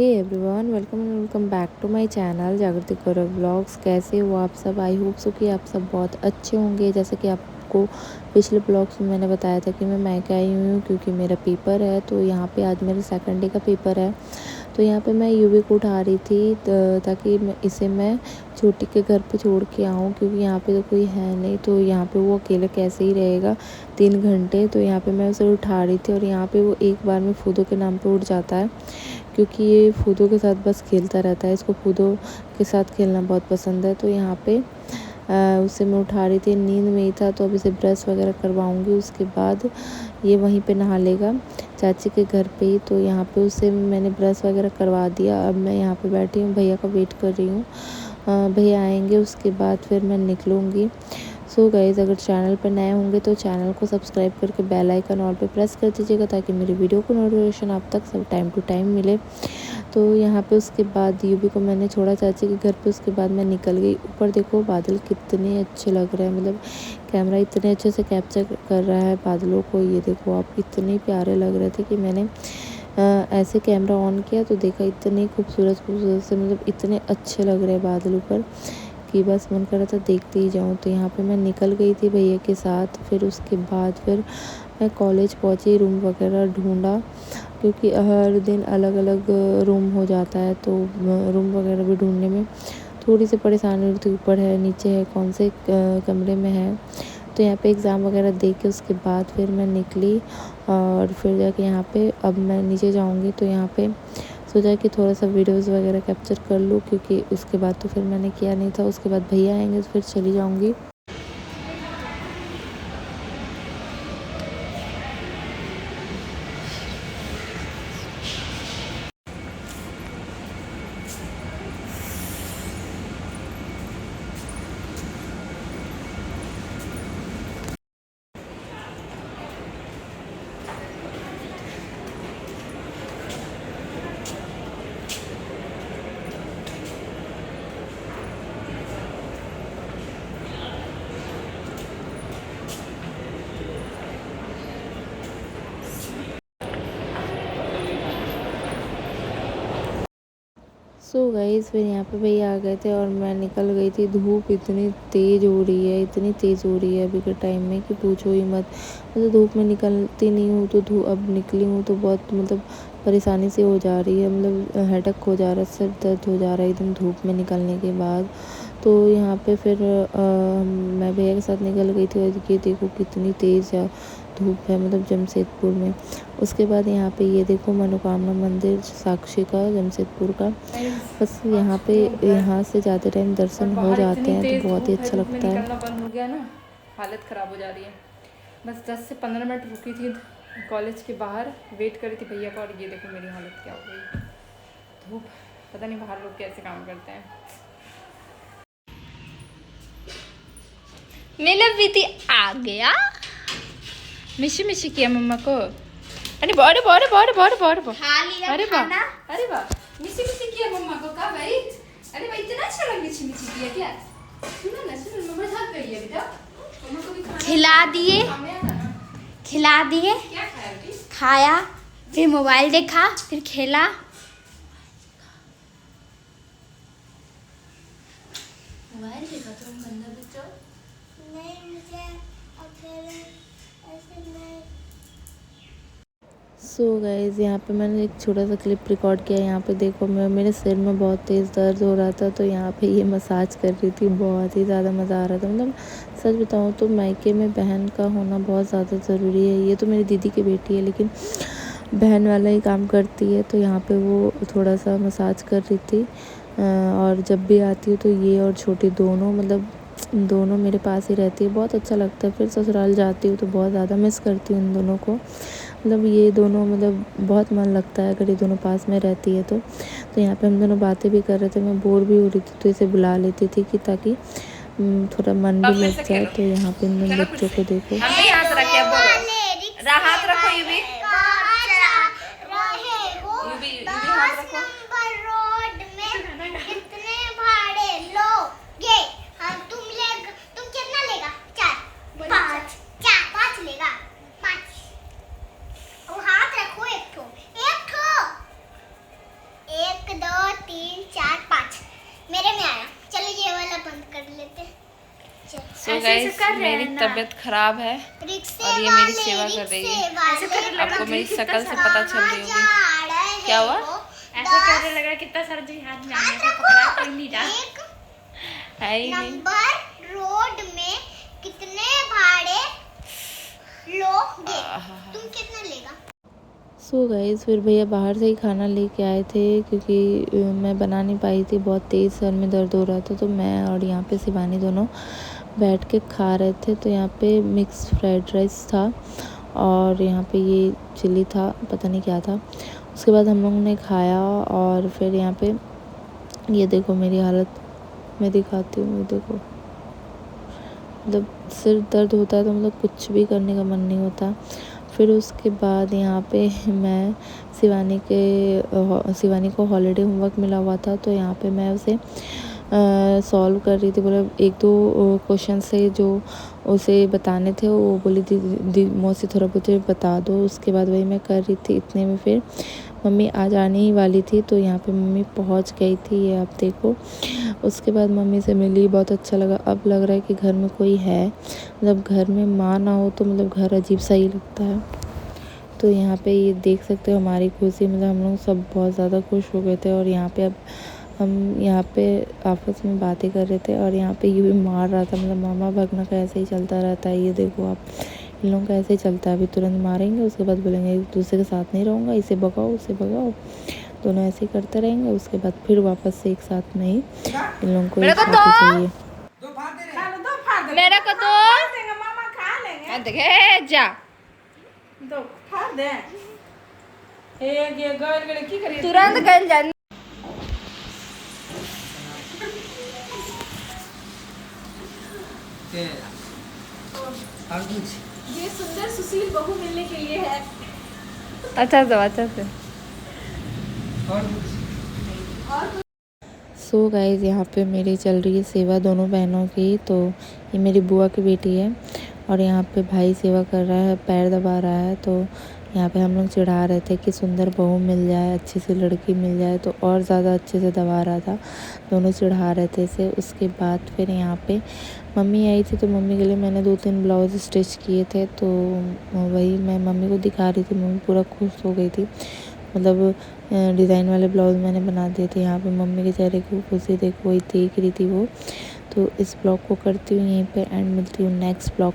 Hey everyone, welcome back to my channel Jagriti Gaurav blogs. कैसे हो आप सब? आई होप सो कि आप सब बहुत अच्छे होंगे। जैसे कि आपको पिछले ब्लॉग्स में मैंने बताया था कि मैं मायके आई हुई हूँ क्योंकि मेरा पेपर है। तो यहाँ पे आज मेरे सेकंड डे का पेपर है। तो यहाँ पे मैं यूवी को उठा रही थी ताकि इसे मैं छोटी के घर पे छोड़ के आऊँ, क्योंकि यहाँ पे तो कोई है नहीं। तो यहाँ पे वो अकेले कैसे ही रहेगा 3 घंटे। तो यहाँ पे मैं उसे उठा रही थी और यहाँ पे वो एक बार में फूदो के नाम पे उठ जाता है, क्योंकि ये फूदों के साथ बस खेलता रहता है। इसको फूदों के साथ खेलना बहुत पसंद है। तो यहाँ पे उसे मैं उठा रही थी, नींद में ही था। तो अब इसे ब्रश वगैरह करवाऊंगी, उसके बाद ये वहीं पे नहा लेगा चाची के घर पे ही। तो यहाँ पे उसे मैंने ब्रश वगैरह करवा दिया। अब मैं यहाँ पे बैठी हूँ, भैया का वेट कर रही हूँ। भैया आएंगे उसके बाद फिर मैं निकलूँगी। सो गाइज़, अगर चैनल पर नए होंगे तो चैनल को सब्सक्राइब करके बेल आइकन ऑल पे प्रेस कर दीजिएगा, ताकि मेरी वीडियो को नोटिफिकेशन आप तक सब टाइम टू टाइम मिले। तो यहाँ पे उसके बाद यूबी को मैंने छोड़ा चाची के घर पे, उसके बाद मैं निकल गई। ऊपर देखो बादल कितने अच्छे लग रहे हैं, मतलब कैमरा इतने अच्छे से कैप्चर कर रहा है बादलों को। ये देखो आप, इतने प्यारे लग रहे थे कि मैंने ऐसे कैमरा ऑन किया तो देखा इतने खूबसूरत से, मतलब इतने अच्छे लग रहे हैं बादल ऊपर कि बस मन कर रहा था देखते ही जाऊँ। तो यहाँ पे मैं निकल गई थी भैया के साथ। फिर उसके बाद फिर मैं कॉलेज पहुँची, रूम वगैरह ढूंढा, क्योंकि हर दिन अलग अलग रूम हो जाता है। तो रूम वगैरह भी ढूंढने में थोड़ी सी परेशानी होती, ऊपर है नीचे है, कौन से कमरे में है। तो यहाँ पे एग्ज़ाम वगैरह दे के उसके बाद फिर मैं निकली और फिर जाके यहाँ पे अब मैं नीचे जाऊँगी। तो यहाँ पे सोचा कि थोड़ा सा वीडियोस वगैरह कैप्चर कर लूँ, क्योंकि उसके बाद तो फिर मैंने किया नहीं था। उसके बाद भैया आएंगे तो फिर चली जाऊँगी। सो गाइस, फिर यहाँ पे भैया आ गए थे और मैं निकल गई थी। धूप इतनी तेज़ हो रही है, इतनी तेज़ हो रही है अभी के टाइम में कि पूछो ही मत। मतलब धूप में निकलती नहीं हूँ तो अब निकली हूँ तो बहुत मतलब परेशानी से हो जा रही है, मतलब हेडेक हो जा रहा है, सिर दर्द हो जा रहा है एकदम धूप में निकलने के बाद। तो यहाँ पे फिर मैं भैया के साथ निकल गई थी और ये देखो कितनी तेज़ है धूप है, मतलब जमशेदपुर में। उसके बाद यहाँ पे ये देखो मनोकामना मंदिर साक्षी का, जमशेदपुर का। बस यहाँ पे यहाँ से जाते टाइम दर्शन हो जाते हैं तो बहुत ही अच्छा लगता है। निकलना बंद हो गया ना, हालत ख़राब हो जा रही है। बस 10 से 15 मिनट रुकी थी कॉलेज के बाहर, वेट करी थी भैया का, और ये देखो मेरी हालत क्या हो गई। धूप, पता नहीं बाहर लोग कैसे काम करते हैं। मेरा बेटी आ गया, मिशी मिशी किया मम्मा को। अरे बारे बारे बारे बारे बारे अरे वाह, अरे वाह, मिशी मिशी किया मम्मा को। कहा भाई? अरे भाई इतना अच्छा लग मिशी मिशी किया क्या? सुनो ना, सुनो, मम्मा थक गई है बेटा, मम्मा को भी खाना खिला दिए, खिला दिए, क्या खाया बेटी? खाया, फिर मोबाइल देखा, फिर खेला। मोबाइल देखा तो गंदा बच्चा। नहीं, मुझे अकेले ऐसे नहीं। सो गाइज, यहाँ पे मैंने एक छोटा सा क्लिप रिकॉर्ड किया। यहाँ पे देखो मेरे सिर में बहुत तेज़ दर्द हो रहा था, तो यहाँ पे ये मसाज कर रही थी। बहुत ही ज़्यादा मज़ा आ रहा था। मतलब सच बताऊँ तो मायके में बहन का होना बहुत ज़्यादा ज़रूरी है। ये तो मेरी दीदी की बेटी है, लेकिन बहन वाला ही काम करती है। तो यहाँ पे वो थोड़ा सा मसाज कर रही थी। और जब भी आती है तो ये और छोटी दोनों, मतलब दोनों मेरे पास ही रहती है। बहुत अच्छा लगता है। फिर ससुराल जाती हूँ तो बहुत ज़्यादा मिस करती हूँ इन दोनों को। मतलब ये दोनों, मतलब बहुत मन लगता है अगर ये दोनों पास में रहती है तो। यहाँ पे हम दोनों बातें भी कर रहे थे, मैं बोर भी हो रही थी तो इसे बुला लेती थी कि ताकि थोड़ा मन भी लग जाए। तो यहाँ पे इन दोनों बच्चों को देखो। हाथ रखो, ये भी हाथ रखो। तुम कितना लेगा? 4 5 4 5 लेगा 5। और हाथ रखो, एक ठो गाइस मेरी तबीयत खराब है और ये मेरी सेवा कर रही है। आपको मेरी शक्ल से पता चल रही होगी। क्या हुआ? ऐसा करने लगा कितना सारा जी हाथ में आने का पकड़ा कोई नहीं रहा है ही नहीं। नंबर रोड में कितने भाड़े लोगे? तुम कितना लेगा? सो गाइस फिर भैया बाहर से ही खाना लेके आए थे क्योंकि मैं बना नहीं पाई थी, बहुत तेज़ सर में दर्द हो रहा था। तो मैं और यहाँ पे शिवानी दोनों बैठ के खा रहे थे। तो यहाँ पे मिक्स फ्राइड राइस था और यहाँ पे ये चिली था, पता नहीं क्या था। उसके बाद हम लोगों ने खाया और फिर यहाँ पे ये देखो मेरी हालत, मैं दिखाती हूँ। ये देखो, मतलब सिर दर्द होता है तो मतलब कुछ भी करने का मन नहीं होता। फिर उसके बाद यहाँ पे मैं शिवानी को हॉलीडे होमवर्क मिला हुआ था, तो यहाँ पे मैं उसे सॉल्व कर रही थी। मतलब 1-2 क्वेश्चन से जो उसे बताने थे वो बोली दी मौसी थोड़ा बहुत बता दो। उसके बाद वही मैं कर रही थी। इतने में फिर मम्मी आज आने ही वाली थी, तो यहाँ पे मम्मी पहुँच गई थी, ये आप देखो। उसके बाद मम्मी से मिली, बहुत अच्छा लगा। अब लग रहा है कि घर में कोई है, मतलब घर में माँ ना हो तो मतलब घर अजीब सा ही लगता है। तो यहाँ पे ये देख सकते हो हमारी खुशी, मतलब हम लोग सब बहुत ज़्यादा खुश हो गए थे। और यहाँ पे अब हम यहाँ पे आपस में बातें कर रहे थे और यहाँ पे ये भी मार रहा था, मतलब मामा भगना का ऐसे ही चलता रहता है। ये देखो आप, इन लोगों का ऐसे ही चलता है। अभी तुरंत मारेंगे, उसके बाद बोलेंगे एक दूसरे के साथ नहीं रहूँगा, इसे भगाओ उसे भगाओ, दोनों ऐसे ही करते रहेंगे। उसके बाद फिर वापस से एक साथ में ही इन लोगों को एक साथ ही चाहिए। मेरा को तो मामा खा लेंगे देखे जा तो खा दे एक ये गल गले की करिए तुरंत गल जा। ये सुंदर सुशील बहू मिलने के लिए है। अच्छा से सो गाइस यहाँ पे मेरी चल रही है सेवा दोनों बहनों की। तो ये मेरी बुआ की बेटी है और यहाँ पे भाई सेवा कर रहा है, पैर दबा रहा है। तो यहाँ पे हम लोग चिढ़ा रहे थे कि सुंदर बहू मिल जाए, अच्छी सी लड़की मिल जाए, तो और ज़्यादा अच्छे से दबा रहा था। दोनों चिढ़ा रहे थे इसे। उसके बाद फिर यहाँ पे मम्मी आई थी, तो मम्मी के लिए मैंने 2-3 ब्लाउज स्टिच किए थे, तो वही मैं मम्मी को दिखा रही थी। मम्मी पूरा खुश हो गई थी, मतलब डिज़ाइन वाले ब्लाउज मैंने बना दिए थे। यहाँ पे मम्मी के चेहरे की खुशी देखो, वही देख रही थी वो। तो इस ब्लॉग को करती हूँ यहीं पे एंड, मिलती हूँ नेक्स्ट ब्लॉग।